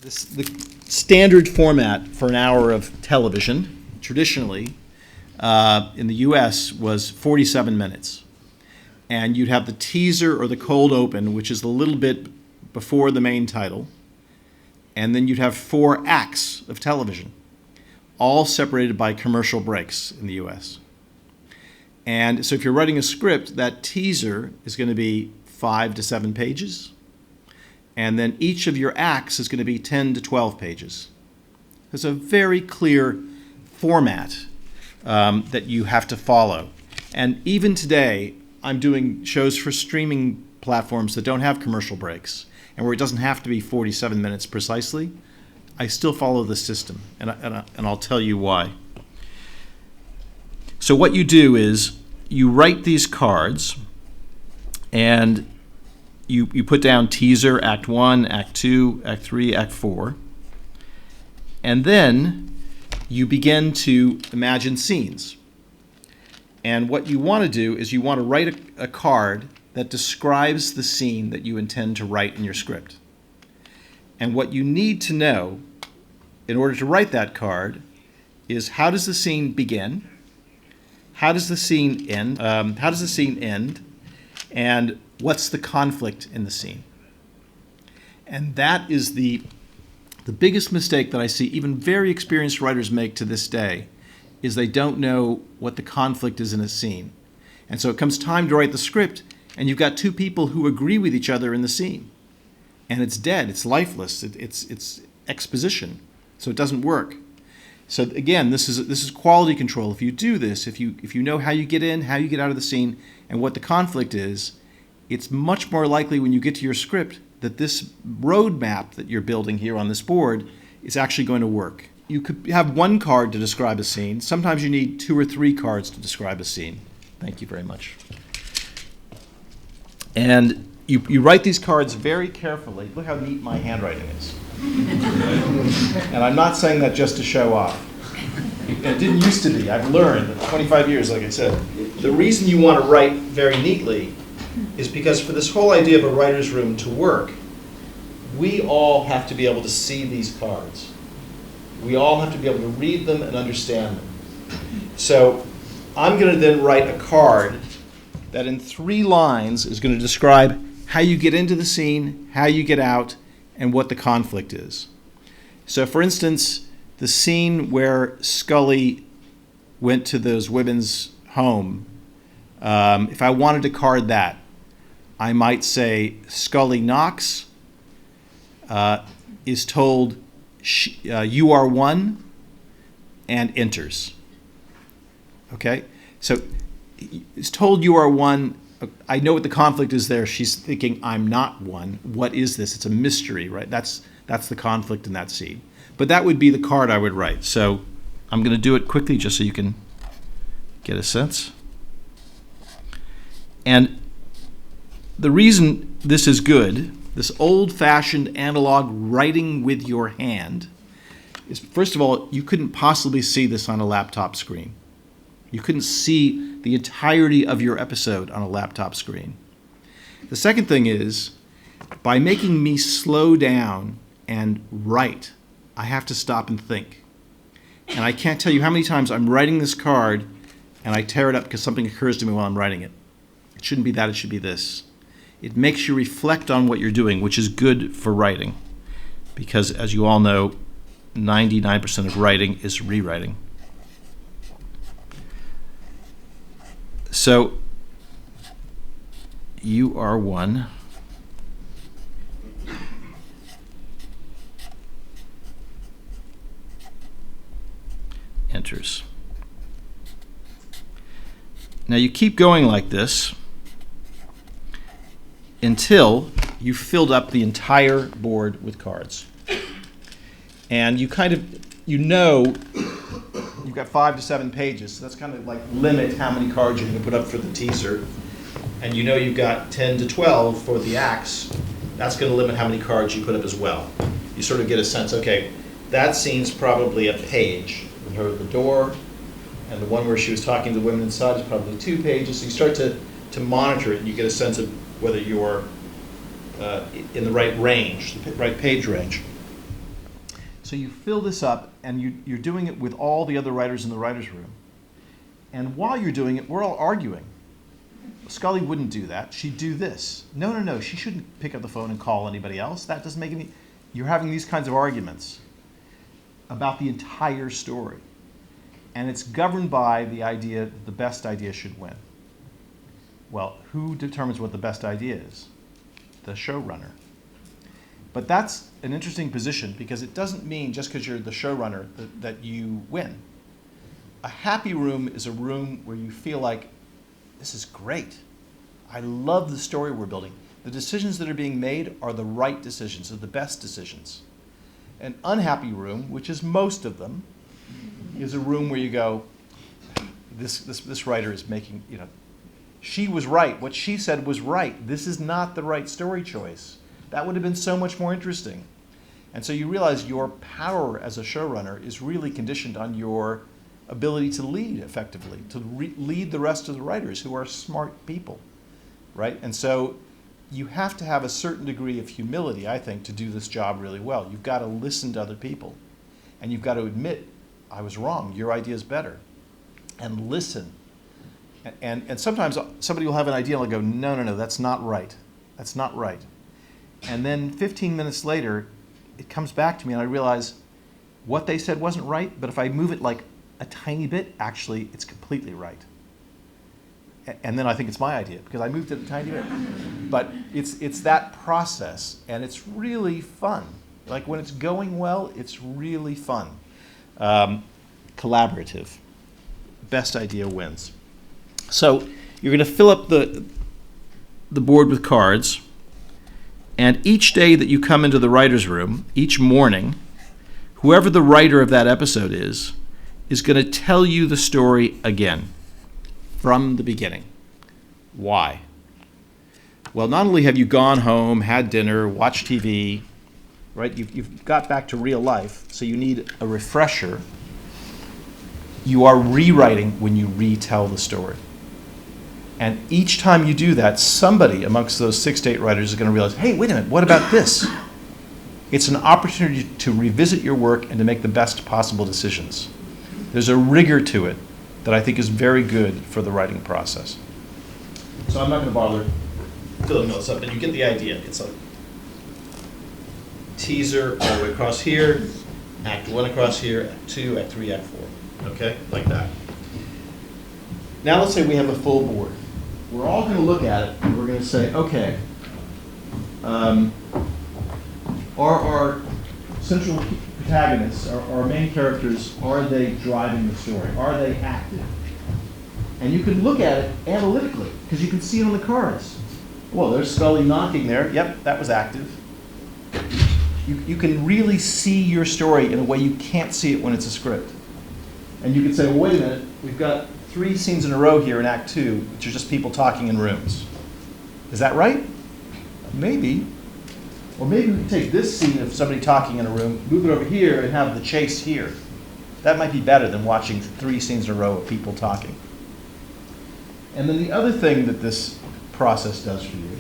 The standard format for an hour of television, traditionally, in the US was 47 minutes. And you'd have the teaser or the cold open, which is a little bit before the main title. And then you'd have 4 acts of television, all separated by commercial breaks in the US. And so if you're writing a script, that teaser is going to be 5 to 7 pages. And then each of your acts is going to be 10 to 12 pages. There's a very clear format that you have to follow. And even today, I'm doing shows for streaming platforms that don't have commercial breaks and where it doesn't have to be 47 minutes precisely. I still follow the system, and I'll tell you why. So what you do is you write these cards, and you put down teaser, Act 1, Act 2, Act 3, Act 4, and then you begin to imagine scenes. And what you want to do is you want to write a card that describes the scene that you intend to write in your script. And what you need to know in order to write that card is, how does the scene begin? How does the scene end? And what's the conflict in the scene? And that is the biggest mistake that I see even very experienced writers make to this day, is they don't know what the conflict is in a scene. And so it comes time to write the script, and you've got 2 people who agree with each other in the scene. And it's dead, it's lifeless, it's exposition, so it doesn't work. So again, this is quality control. If you do this, if you know how you get in, how you get out of the scene, and what the conflict is, it's much more likely when you get to your script that this roadmap that you're building here on this board is actually going to work. You could have 1 card to describe a scene. Sometimes you need 2 or 3 cards to describe a scene. Thank you very much. And you write these cards very carefully. Look how neat my handwriting is. And I'm not saying that just to show off. It didn't used to be. I've learned in 25 years, like I said. The reason you want to write very neatly is because for this whole idea of a writer's room to work, we all have to be able to see these cards. We all have to be able to read them and understand them. So I'm going to then write a card that in 3 lines is going to describe how you get into the scene, how you get out, and what the conflict is. So for instance, the scene where Scully went to those women's home, if I wanted to card that, I might say Scully knocks, is told you are one, and enters. Okay? So it's told you are one. I know what the conflict is there. She's thinking, I'm not one. What is this? It's a mystery, right? That's the conflict in that scene. But that would be the card I would write. So I'm going to do it quickly just so you can get a sense. And the reason this is good, this old-fashioned analog writing with your hand, is, first of all, you couldn't possibly see this on a laptop screen. You couldn't see the entirety of your episode on a laptop screen. The second thing is, by making me slow down and write, I have to stop and think. And I can't tell you how many times I'm writing this card and I tear it up because something occurs to me while I'm writing it. It shouldn't be that, it should be this. It makes you reflect on what you're doing, which is good for writing. Because as you all know, 99% of writing is rewriting. So, you are one. Enters. Now you keep going like this until you filled up the entire board with cards. And you know you've got 5 to 7 pages, so that's kind of like limit how many cards you're going to put up for the teaser. And you know you've got 10 to 12 for the acts. That's going to limit how many cards you put up as well. You sort of get a sense, okay, that scene's probably a page with her at the door, and the one where she was talking to the women inside is probably 2 pages. So you start to monitor it, and you get a sense of whether you're in the right range, the right page range. So you fill this up, and you're doing it with all the other writers in the writer's room. And while you're doing it, we're all arguing. Scully wouldn't do that. She'd do this. No, no, no, she shouldn't pick up the phone and call anybody else. That doesn't make any... You're having these kinds of arguments about the entire story. And it's governed by the idea that the best idea should win. Well, who determines what the best idea is? The showrunner. But that's an interesting position, because it doesn't mean just because you're the showrunner that you win. A happy room is a room where you feel like, this is great. I love the story we're building. The decisions that are being made are the right decisions, are the best decisions. An unhappy room, which is most of them, is a room where you go, this writer is making, she was right. What she said was right. This is not the right story choice. That would have been so much more interesting. And so you realize your power as a showrunner is really conditioned on your ability to lead effectively, to lead the rest of the writers who are smart people, right? And so you have to have a certain degree of humility, I think, to do this job really well. You've got to listen to other people, and you've got to admit, I was wrong, your idea is better, and listen. And sometimes somebody will have an idea and they'll go, no, no, no, that's not right. That's not right. And then 15 minutes later, it comes back to me and I realize what they said wasn't right, but if I move it like a tiny bit, actually, it's completely right. And then I think it's my idea because I moved it a tiny bit. But it's that process, and it's really fun. Like when it's going well, it's really fun. Collaborative. Best idea wins. So you're going to fill up the board with cards, and each day that you come into the writer's room, each morning, whoever the writer of that episode is going to tell you the story again from the beginning. Why? Well, not only have you gone home, had dinner, watched TV, right? You've got back to real life, so you need a refresher. You are rewriting when you retell the story. And each time you do that, somebody amongst those 6 to 8 writers is going to realize, hey, wait a minute, what about this? It's an opportunity to revisit your work and to make the best possible decisions. There's a rigor to it that I think is very good for the writing process. So I'm not going to bother filling this up, but you get the idea. It's a teaser all the way across here, Act 1 across here, Act 2, Act 3, Act 4. Okay? Like that. Now let's say we have a full board. We're all going to look at it and we're going to say, okay, are our central protagonists, our main characters, are they driving the story? Are they active? And you can look at it analytically because you can see it on the cards. Well, there's Scully knocking there. Yep, that was active. You can really see your story in a way you can't see it when it's a script. And you can say, well, wait a minute, we've got 3 scenes in a row here in Act 2, which are just people talking in rooms. Is that right? Maybe. Or maybe we can take this scene of somebody talking in a room, move it over here, and have the chase here. That might be better than watching 3 scenes in a row of people talking. And then the other thing that this process does for you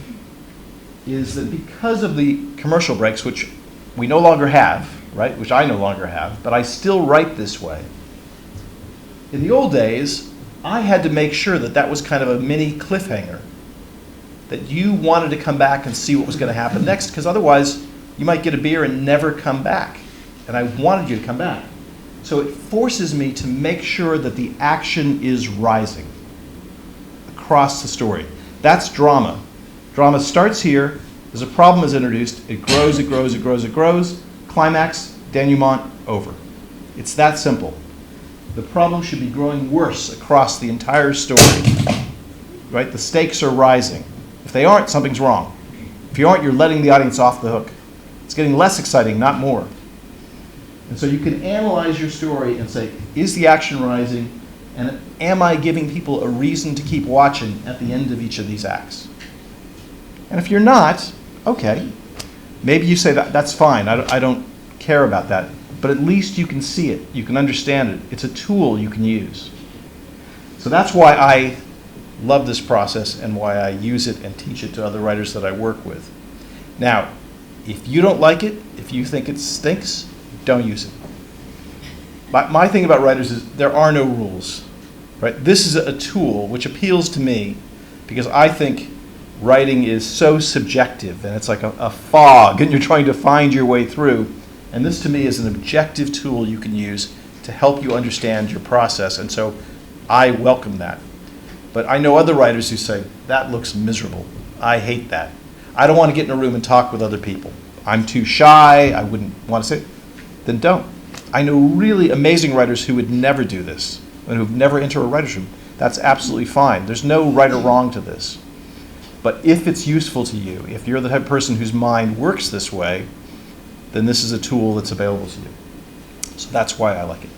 is that because of the commercial breaks, which we no longer have, right, which I no longer have, but I still write this way. In the old days, I had to make sure that that was kind of a mini cliffhanger, that you wanted to come back and see what was going to happen next, because otherwise you might get a beer and never come back. And I wanted you to come back. So it forces me to make sure that the action is rising across the story. That's drama. Drama starts here, there's a problem is introduced, it grows, it grows, it grows, it grows, climax, denouement, over. It's that simple. The problem should be growing worse across the entire story, right? The stakes are rising. If they aren't, something's wrong. If you aren't, you're letting the audience off the hook. It's getting less exciting, not more. And so you can analyze your story and say, is the action rising? And am I giving people a reason to keep watching at the end of each of these acts? And if you're not, okay. Maybe you say, that's fine, I don't care about that. But at least you can see it, you can understand it. It's a tool you can use. So that's why I love this process and why I use it and teach it to other writers that I work with. Now, if you don't like it, if you think it stinks, don't use it. My thing about writers is there are no rules, right? This is a tool which appeals to me because I think writing is so subjective, and it's like a fog, and you're trying to find your way through. And this to me is an objective tool you can use to help you understand your process, and so I welcome that. But I know other writers who say, that looks miserable. I hate that. I don't want to get in a room and talk with other people. I'm too shy, I wouldn't want to say, then don't. I know really amazing writers who would never do this, and who've never entered a writer's room. That's absolutely fine. There's no right or wrong to this. But if it's useful to you, if you're the type of person whose mind works this way, then this is a tool that's available to you. So that's why I like it.